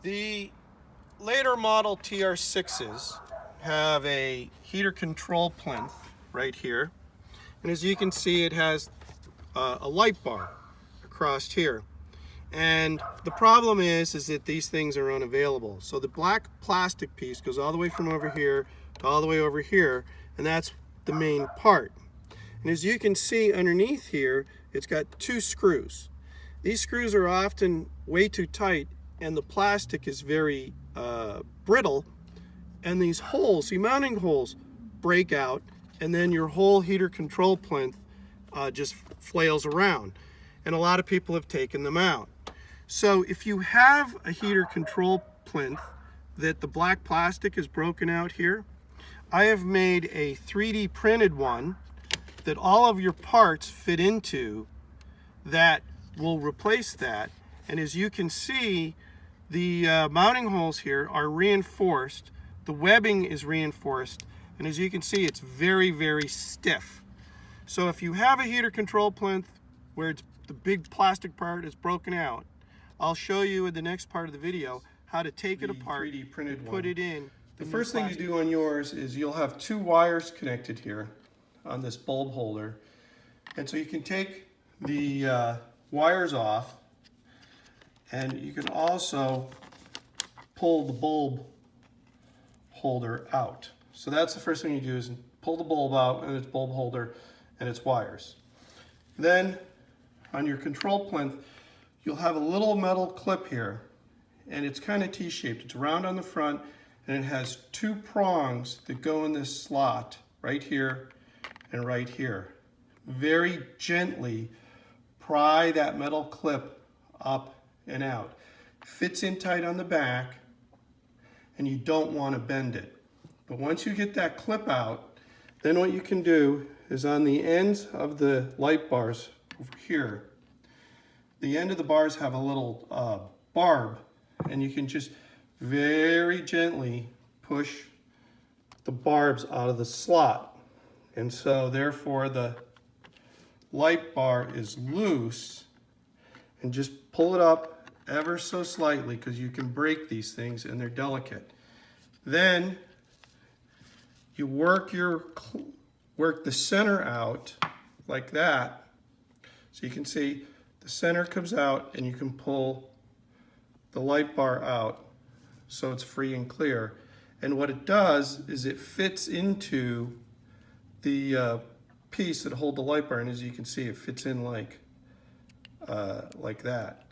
The later model TR6s have a heater control plinth right here, and as you can see, it has a light bar across here. And the problem is that these things are unavailable. So the black plastic piece goes all the way from over here to all the way over here, and that's the main part. And as you can see underneath here, it's got two screws. These screws are often way too tight, and the plastic is very brittle, and these holes, the mounting holes, break out, and then your whole heater control plinth just flails around. And a lot of people have taken them out. So if you have a heater control plinth that the black plastic is broken out here, I have made a 3D printed one that all of your parts fit into that will replace that. And as you can see, the mounting holes here are reinforced. The webbing is reinforced. And as you can see, it's very, very stiff. So if you have a heater control plinth where the big plastic part is broken out, I'll show you in the next part of the video how to take it apart and put it in. The first thing you do on yours is you'll have two wires connected here on this bulb holder. And so you can take the wires off, and you can also pull the bulb holder out. So that's the first thing you do, is pull the bulb out and its bulb holder and its wires. Then on your control plinth, you'll have a little metal clip here, and it's kind of T-shaped. It's round on the front, and it has two prongs that go in this slot right here and right here. Very gently pry that metal clip up and out. Fits in tight on the back, and you don't want to bend it. But once you get that clip out, then what you can do is on the ends of the light bars over here, the end of the bars have a little barb, and you can just very gently push the barbs out of the slot. And so therefore the light bar is loose, and just pull it up ever so slightly, because you can break these things and they're delicate. Then you work the center out like that. So you can see the center comes out, and you can pull the light bar out so it's free and clear. And what it does is it fits into the piece that holds the light bar, and as you can see, it fits in like that.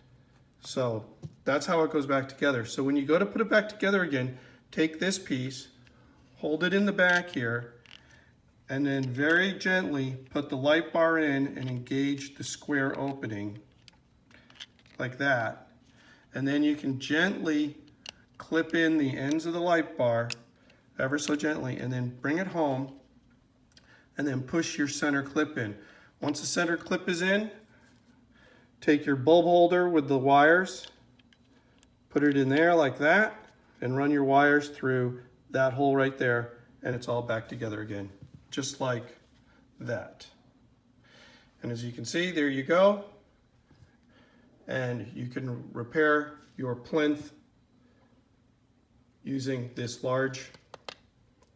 So that's how it goes back together. So when you go to put it back together again, take this piece, hold it in the back here, and then very gently put the light bar in and engage the square opening like that. And then you can gently clip in the ends of the light bar ever so gently, and then bring it home, and then push your center clip in. Once the center clip is in, take your bulb holder with the wires, put it in there like that, and run your wires through that hole right there, and it's all back together again, just like that. And as you can see, there you go. And you can repair your plinth using this large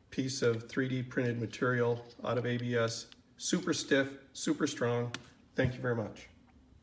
piece of 3D printed material out of ABS. Super stiff, super strong. Thank you very much.